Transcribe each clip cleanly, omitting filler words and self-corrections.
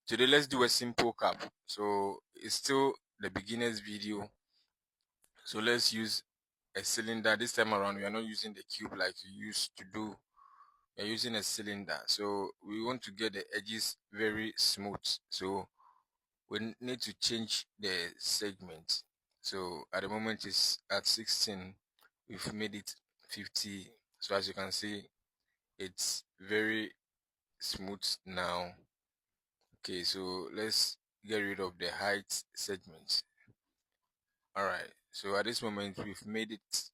Today let's do a simple cap. So it's still the beginner's video. So let's use a cylinder. This time around we are not using the cube like you used to do. We're using a cylinder. So we want to get the edges very smooth. So we need to change the segment. So at the moment it's at 16. We've made it 50. So as you can see, it's very smooth now. Okay, so let's get rid of the height segment. All right, so at this moment we've made it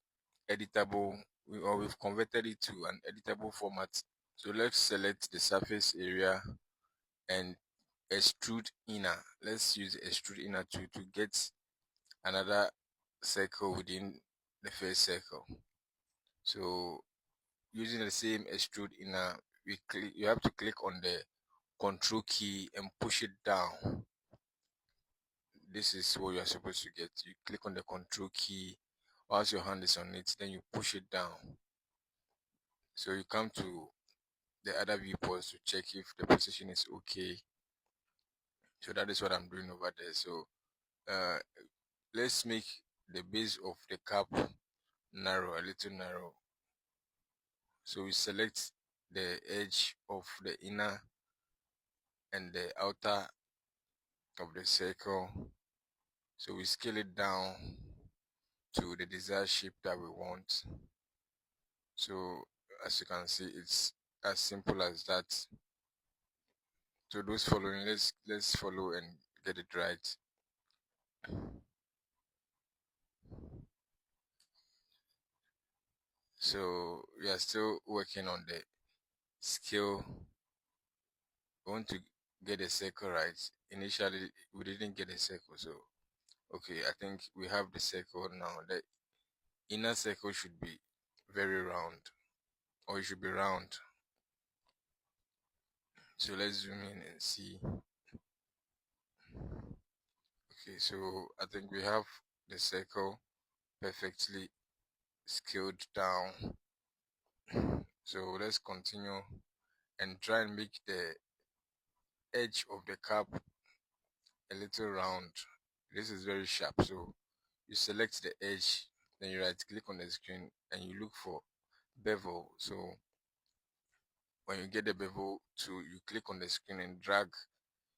editable, or we've converted it to an editable format. So let's select the surface area and extrude inner. Let's use the extrude inner to get another circle within the first circle. So using the same extrude inner, you have to click on the control key and push it down. This is what you are supposed to get. You click on the control key whilst your hand is on it, then you push it down. So you come to the other viewports to check if the position is okay. So that is what I'm doing over there. So uh, let's make the base of the cap narrow, a little narrow. So we select the edge of the inner and the outer of the circle. So we scale it down to the desired shape that we want. So as you can see, it's as simple as that. So those following, let's follow and get it right. So we are still working on the scale. We want to get a circle right. Initially we didn't get a circle, so okay, I think we have the circle now. The inner circle should be very round, or it should be round. So let's zoom in and see. Okay, so I think we have the circle perfectly scaled down. So let's continue and try and make the edge of the cap a little round. This is very sharp, so you select the edge, then you right click on the screen and you look for bevel. So when you get the bevel tool, you click on the screen and drag,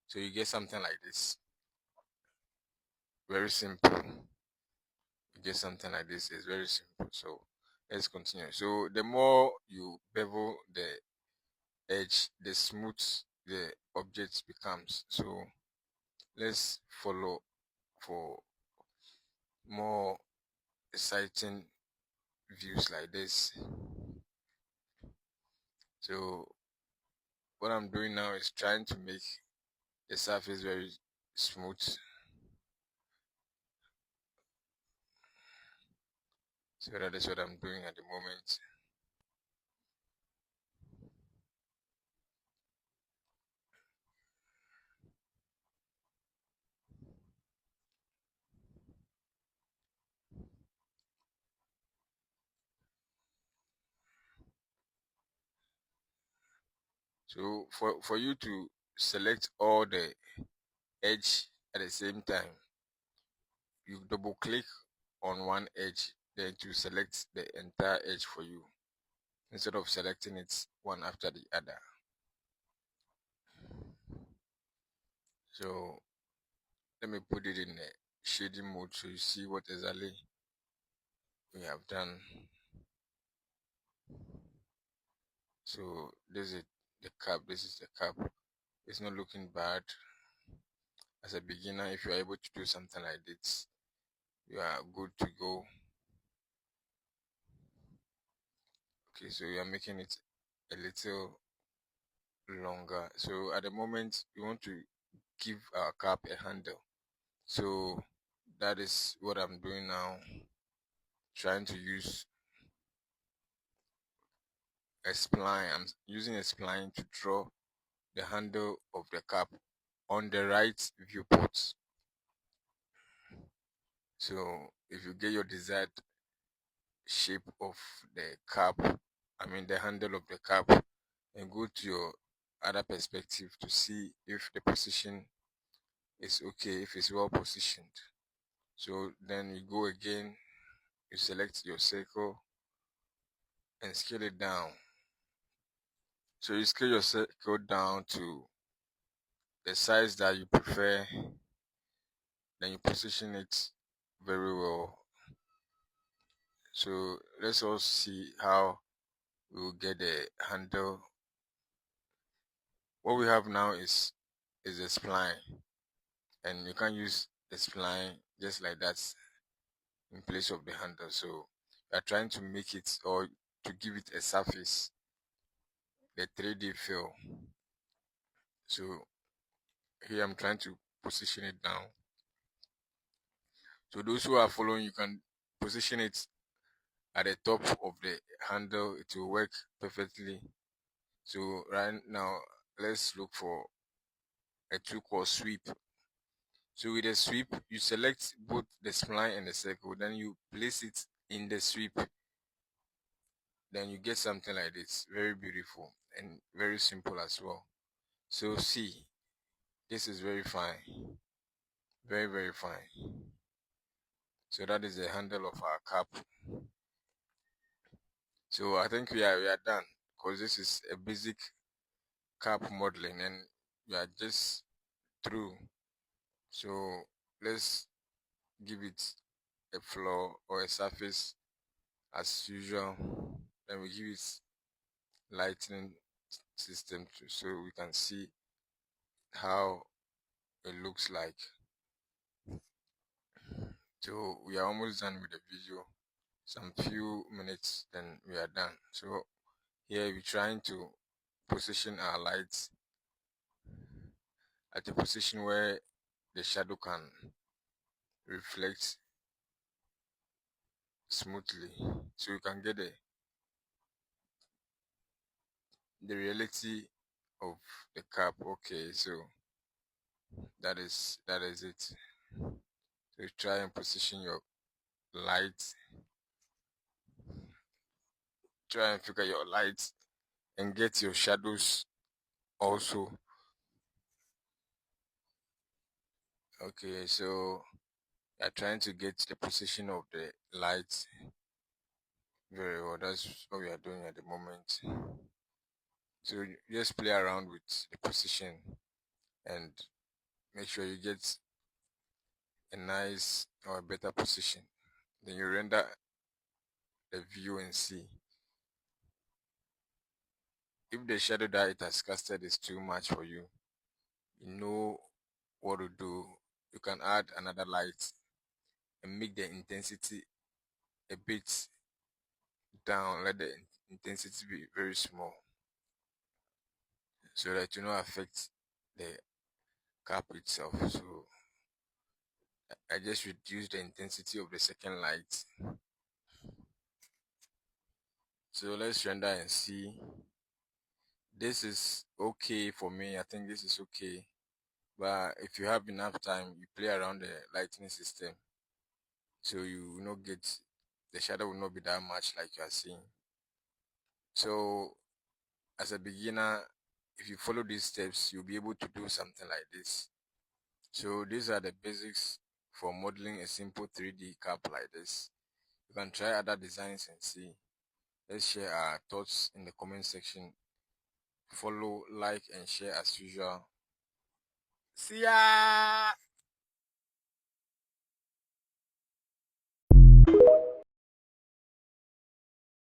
so you get something like this. Very simple. You get something like this. It's very simple. So let's continue. So the more you bevel the edge, the smooth the object becomes. So let's follow for more exciting views like this. So what I'm doing now is trying to make the surface very smooth. So that is what I'm doing at the moment. So for you to select all the edge at the same time, you double click on one edge, then to select the entire edge for you instead of selecting it one after the other. So let me put it in a shading mode so you see what exactly we have done. So this is the cap. This is the cap. It's not looking bad. As a beginner, if you are able to do something like this, you are good to go. Okay, so we are making it a little longer. So at the moment, we want to give our cap a handle. So that is what I'm doing now. Trying to use a spline. I'm using a spline to draw the handle of the cap on the right viewport. So if you get your desired shape of the cap, I mean the handle of the cap, and go to your other perspective to see if the position is okay, if it's well positioned. So then you go again, you select your circle and scale it down. So you scale your circle down to the size that you prefer, then you position it very well. So let's all see how we will get the handle. What we have now is a spline, and you can use the spline just like that in place of the handle. So we are trying to make it, or to give it a surface, the 3D feel. So here I'm trying to position it down. So those who are following, you can position it at the top of the handle. It will work perfectly. So right now, let's look for a tool called sweep. So with the sweep, you select both the spline and the circle, then you place it in the sweep. Then you get something like this. Very beautiful and very simple as well. So see, this is very fine. Very, very fine. So that is the handle of our cap. So I think we are done, because this is a basic cap modeling and we are just through. So let's give it a floor or a surface as usual. Then we give it lighting system too, so we can see how it looks like. So we are almost done with the video. Some few minutes, then we are done. So here we're trying to position our lights at a position where the shadow can reflect smoothly, so you can get the reality of the cap. Okay, so that is it. So you try and position your light, try and figure your light and get your shadows also. Okay, so you're trying to get the position of the light very well. That's what we are doing at the moment. So you just play around with the position and make sure you get a nice or a better position. Then you render the view and see. If the shadow that it has casted is too much for you, you know what to do. You can add another light and make the intensity a bit down. Let the intensity be very small, so that you not affect the cap itself. So I just reduce the intensity of the second light. So let's render and see. This is okay for me. I think this is okay. But if you have enough time, you play around the lighting system, so you will not get, the shadow will not be that much like you are seeing. So as a beginner, if you follow these steps, you'll be able to do something like this. So these are the basics for modeling a simple 3D cap like this. You can try other designs and see. Let's share our thoughts in the comment section. Follow, like, and share as usual. See ya!